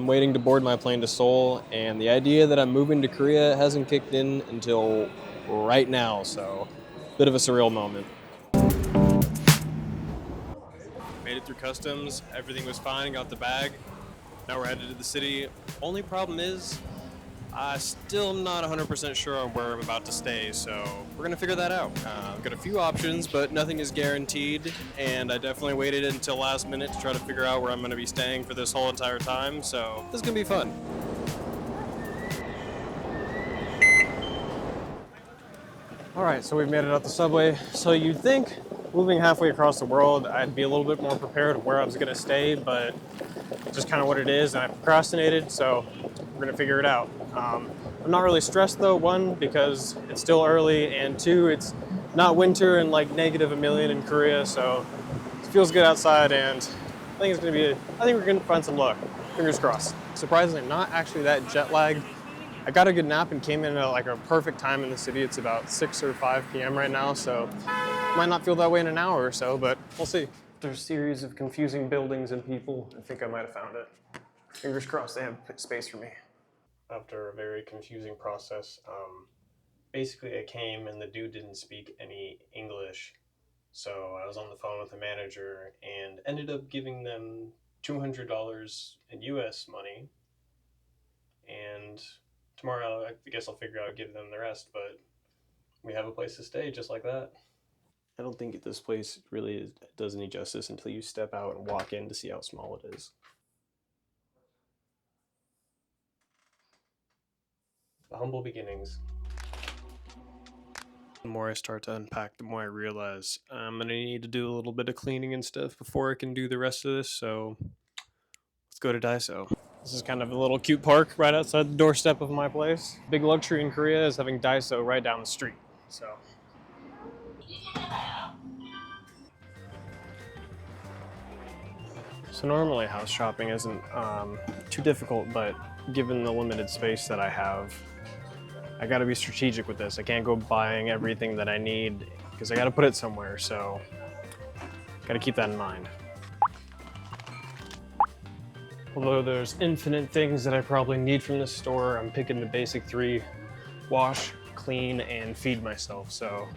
I'm waiting to board my plane to Seoul, and the idea that I'm moving to Korea hasn't kicked in until right now, so bit of a surreal moment. Made it through customs, everything was fine, got the bag. Now we're headed to the city. Only problem is, I'm still not 100% sure on where I'm about to stay, so we're gonna figure that out. I've got a few options, but nothing is guaranteed, and I definitely waited until last minute to try to figure out where I'm gonna be staying for this whole entire time, so this is gonna be fun. All right, so we've made it out the subway. So you'd think moving halfway across the world, I'd be a little bit more prepared of where I was gonna stay, but just kind of what it is, and I procrastinated, so we're gonna figure it out. I'm not really stressed though, one, because it's still early, and two, it's not winter and like negative a million in Korea, so it feels good outside, and I think we're gonna find some luck. Fingers crossed. Surprisingly, not actually that jet lagged. I got a good nap and came in at like a perfect time in the city. It's about 6 or 5 p.m. right now, so might not feel that way in an hour or so, but we'll see. There's a series of confusing buildings and people. I think I might have found it. Fingers crossed they have space for me. After a very confusing process, basically I came and the dude didn't speak any English. So I was on the phone with the manager and ended up giving them $200 in US money. And tomorrow I guess I'll figure out, give them the rest, but we have a place to stay just like that. I don't think this place really does any justice until you step out and walk in to see how small it is. The humble beginnings. The more I start to unpack, the more I realize I'm gonna need to do a little bit of cleaning and stuff before I can do the rest of this, so let's go to Daiso. This is kind of a little cute park right outside the doorstep of my place. Big luxury in Korea is having Daiso right down the street, so. So normally house shopping isn't too difficult, but given the limited space that I have, I gotta be strategic with this. I can't go buying everything that I need because I gotta put it somewhere, so gotta keep that in mind. Although there's infinite things that I probably need from this store, I'm picking the basic three: wash, clean, and feed myself. So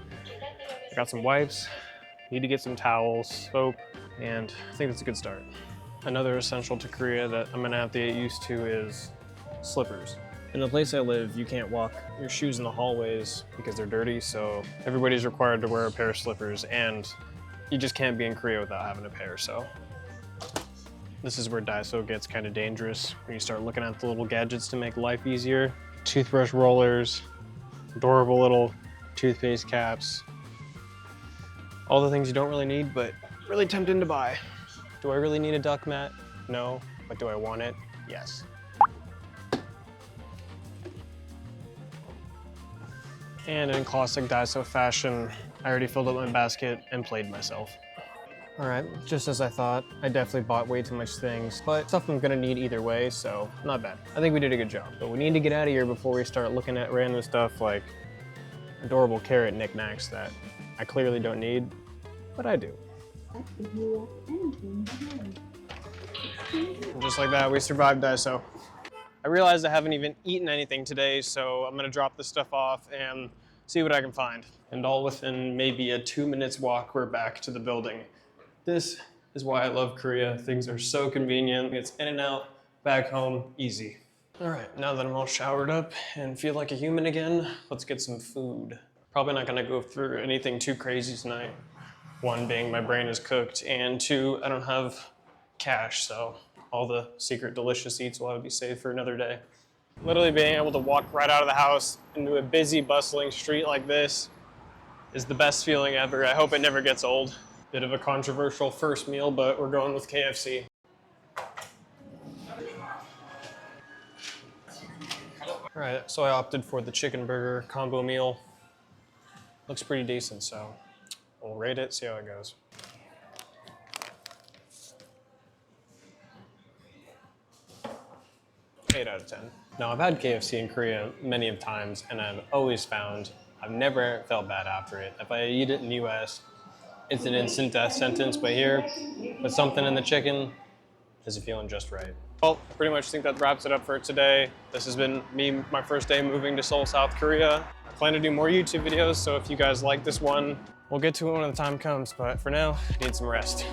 I got some wipes, need to get some towels, soap, and I think that's a good start. Another essential to Korea that I'm gonna have to get used to is slippers. In the place I live, you can't walk your shoes in the hallways because they're dirty, so everybody's required to wear a pair of slippers, and you just can't be in Korea without having a pair, so. This is where Daiso gets kind of dangerous, when you start looking at the little gadgets to make life easier. Toothbrush rollers, adorable little toothpaste caps, all the things you don't really need, but really tempting to buy. Do I really need a duck mat? No, but do I want it? Yes. And in classic Daiso fashion, I already filled up my basket and played myself. All right, just as I thought, I definitely bought way too much things, but stuff I'm gonna need either way, so not bad. I think we did a good job, but we need to get out of here before we start looking at random stuff like adorable carrot knickknacks that I clearly don't need, but I do. And just like that, we survived Daiso. I realized I haven't even eaten anything today, so I'm gonna drop this stuff off and see what I can find. And all within maybe a 2 minutes walk, we're back to the building. This is why I love Korea. Things are so convenient. It's in and out, back home, easy. All right, now that I'm all showered up and feel like a human again, let's get some food. Probably not gonna go through anything too crazy tonight. One being my brain is cooked, and two, I don't have cash, so all the secret delicious eats will have to be saved for another day. Literally being able to walk right out of the house into a busy, bustling street like this is the best feeling ever. I hope it never gets old. Bit of a controversial first meal, but we're going with KFC. All right, so I opted for the chicken burger combo meal. Looks pretty decent, so we'll rate it, see how it goes. Eight out of 10. Now, I've had KFC in Korea many of times, and I've always found I've never felt bad after it. If I eat it in the US, it's an instant death sentence, but here, with something in the chicken, is it feeling just right. Well, pretty much think that wraps it up for today. This has been me, my first day moving to Seoul, South Korea. I plan to do more YouTube videos, so if you guys like this one, we'll get to it when the time comes. But for now, I need some rest.